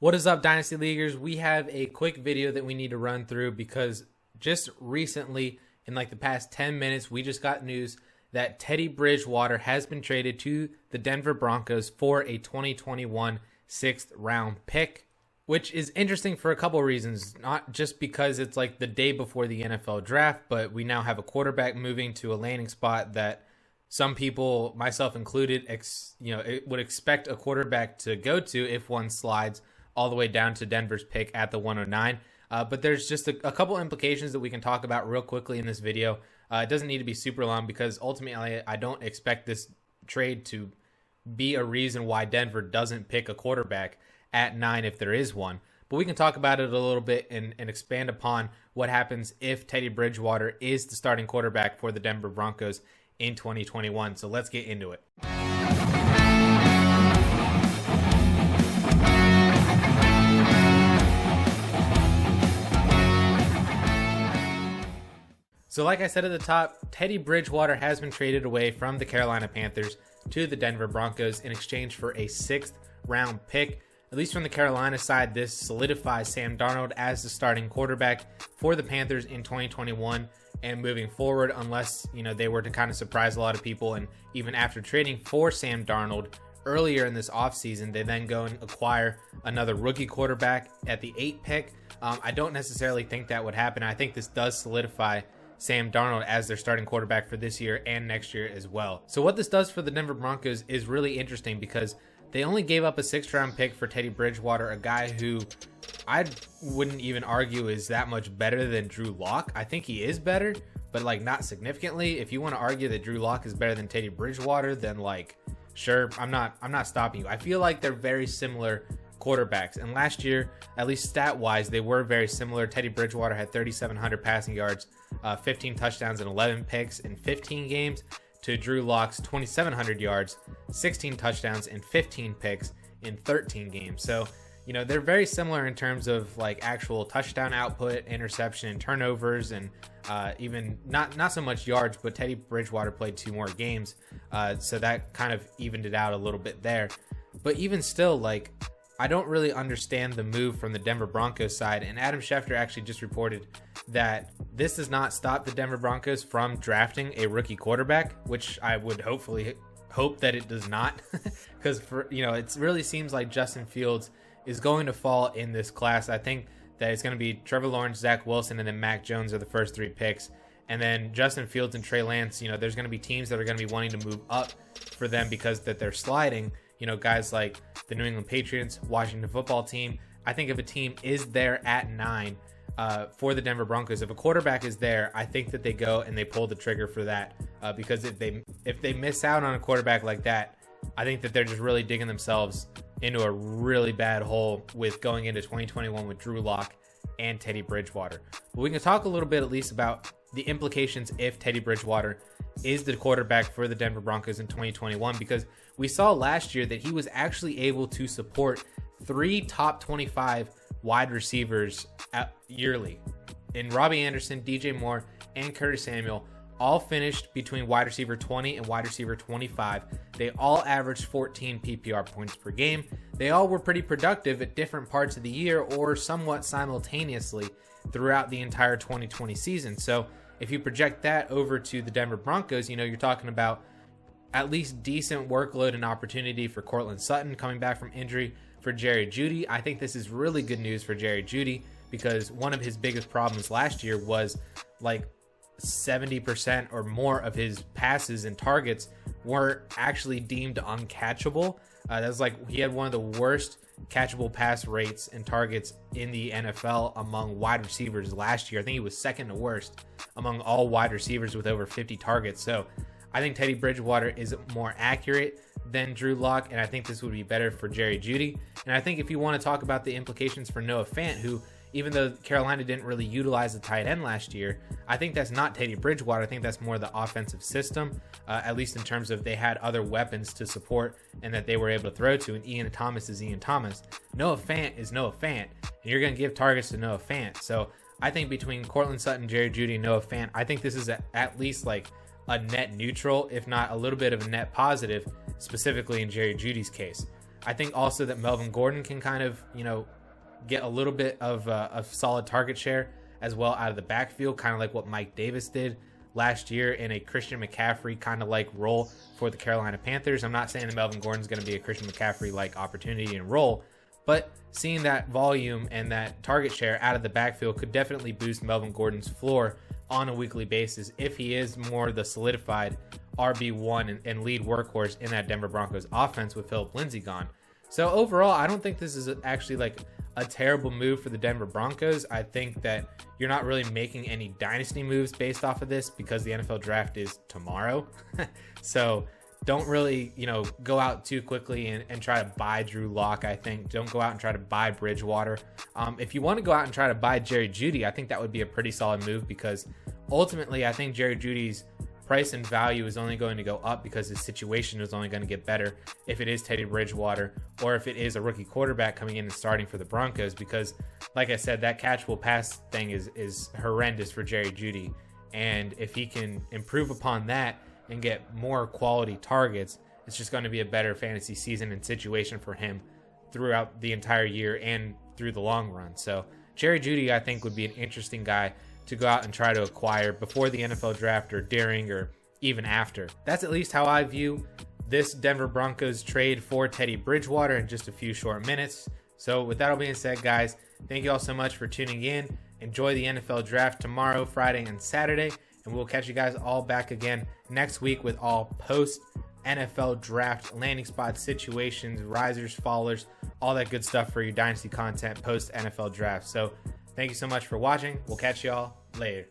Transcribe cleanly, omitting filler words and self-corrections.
What is up, Dynasty Leaguers? We have a quick video that we need to run through because just recently, in like the past 10 minutes, we just got news that Teddy Bridgewater has been traded to the Denver Broncos for a 2021 6th round pick, which is interesting for a couple of reasons. Not just because it's like the day before the NFL draft, but we now have a quarterback moving to a landing spot that some people, myself included, would expect a quarterback to go to if one slides all the way down to Denver's pick at the 109. But there's just a couple implications that we can talk about real quickly in this video. It doesn't need to be super long because ultimately I don't expect this trade to be a reason why Denver doesn't pick a quarterback at 9 if there is one. But we can talk about it a little bit and expand upon what happens if Teddy Bridgewater is the starting quarterback for the Denver Broncos in 2021. So let's get into it. So like I said at the top, Teddy Bridgewater has been traded away from the Carolina Panthers to the Denver Broncos in exchange for a 6th round pick. At least from the Carolina side, this solidifies Sam Darnold as the starting quarterback for the Panthers in 2021 and moving forward, unless they were to kind of surprise a lot of people. And even after trading for Sam Darnold earlier in this offseason, they then go and acquire another rookie quarterback at the 8th pick. I don't necessarily think that would happen. I think this does solidify Sam Darnold as their starting quarterback for this year and next year as well. So what this does for the Denver Broncos is really interesting because they only gave up a 6th round pick for Teddy Bridgewater, a guy who I wouldn't even argue is that much better than Drew Lock. I think he is better, but like not significantly. If you want to argue that Drew Lock is better than Teddy Bridgewater, then like sure, I'm not stopping you. I feel like they're very similar quarterbacks, and last year, at least stat wise, they were very similar. Teddy Bridgewater had 3,700 passing yards, 15 touchdowns and 11 picks in 15 games to Drew Lock's 2,700 yards, 16 touchdowns and 15 picks in 13 games. So they're very similar in terms of like actual touchdown output, interception and turnovers, and even not so much yards, but Teddy Bridgewater played 2 more games, so that kind of evened it out a little bit there. But even still, like, I don't really understand the move from the Denver Broncos side, and Adam Schefter actually just reported that this does not stop the Denver Broncos from drafting a rookie quarterback, which I would hopefully hope that it does not, because it really seems like Justin Fields is going to fall in this class. I think that it's going to be Trevor Lawrence, Zach Wilson, and then Mac Jones are the first 3 picks, and then Justin Fields and Trey Lance. There's going to be teams that are going to be wanting to move up for them because that they're sliding. Guys like the New England Patriots, Washington Football Team. I think if a team is there at 9 for the Denver Broncos, if a quarterback is there, I think that they go and they pull the trigger for that because if they miss out on a quarterback like that, I think that they're just really digging themselves into a really bad hole with going into 2021 with Drew Lock and Teddy Bridgewater. But we can talk a little bit at least about the implications if Teddy Bridgewater is the quarterback for the Denver Broncos in 2021, because we saw last year that he was actually able to support 3 top 25 wide receivers yearly. In Robbie Anderson, DJ Moore, and Curtis Samuel all finished between wide receiver 20 and wide receiver 25. They all averaged 14 PPR points per game. They all were pretty productive at different parts of the year or somewhat simultaneously throughout the entire 2020 season. So if you project that over to the Denver Broncos, you're talking about at least decent workload and opportunity for Courtland Sutton coming back from injury, for Jerry Jeudy. I think this is really good news for Jerry Jeudy because one of his biggest problems last year was like 70% or more of his passes and targets were actually deemed uncatchable. That was like he had one of the worst catchable pass rates and targets in the NFL among wide receivers last year. I think he was second to worst among all wide receivers with over 50 targets. So I think Teddy Bridgewater is more accurate than Drew Lock, and I think this would be better for Jerry Jeudy. And I think if you want to talk about the implications for Noah Fant, who, even though Carolina didn't really utilize the tight end last year, I think that's not Teddy Bridgewater. I think that's more the offensive system, at least in terms of they had other weapons to support and that they were able to throw to, and Ian Thomas is Ian Thomas. Noah Fant is Noah Fant, and you're going to give targets to Noah Fant. So I think between Courtland Sutton, Jerry Jeudy, and Noah Fant, I think this is at least like a net neutral, if not a little bit of a net positive, specifically in Jerry Jeudy's case. I think also that Melvin Gordon can kind of, get a little bit of solid target share as well out of the backfield, kind of like what Mike Davis did last year in a Christian McCaffrey kind of like role for the Carolina Panthers. I'm not saying that Melvin Gordon's going to be a Christian McCaffrey like opportunity and role, but seeing that volume and that target share out of the backfield could definitely boost Melvin Gordon's floor on a weekly basis if he is more the solidified RB1 and lead workhorse in that Denver Broncos offense with Philip Lindsay gone. So overall, I don't think this is actually like a terrible move for the Denver Broncos. I think that you're not really making any dynasty moves based off of this because the NFL draft is tomorrow. So don't really, go out too quickly and try to buy Drew Lock. I think don't go out and try to buy Bridgewater. If you want to go out and try to buy Jerry Jeudy, I think that would be a pretty solid move because ultimately I think Jerry Jeudy's price and value is only going to go up because his situation is only going to get better if it is Teddy Bridgewater or if it is a rookie quarterback coming in and starting for the Broncos, because like I said, that catchable pass thing is horrendous for Jerry Jeudy. And if he can improve upon that and get more quality targets, it's just going to be a better fantasy season and situation for him throughout the entire year and through the long run. So Jerry Jeudy, I think, would be an interesting guy to go out and try to acquire before the NFL draft or during or even after. That's at least how I view this Denver Broncos trade for Teddy Bridgewater in just a few short minutes. So with that all being said, guys, thank you all so much for tuning in. Enjoy the NFL draft tomorrow, Friday, and Saturday. And we'll catch you guys all back again next week with all post NFL draft landing spot situations, risers, fallers, all that good stuff for your dynasty content post NFL draft. So thank you so much for watching. We'll catch y'all later.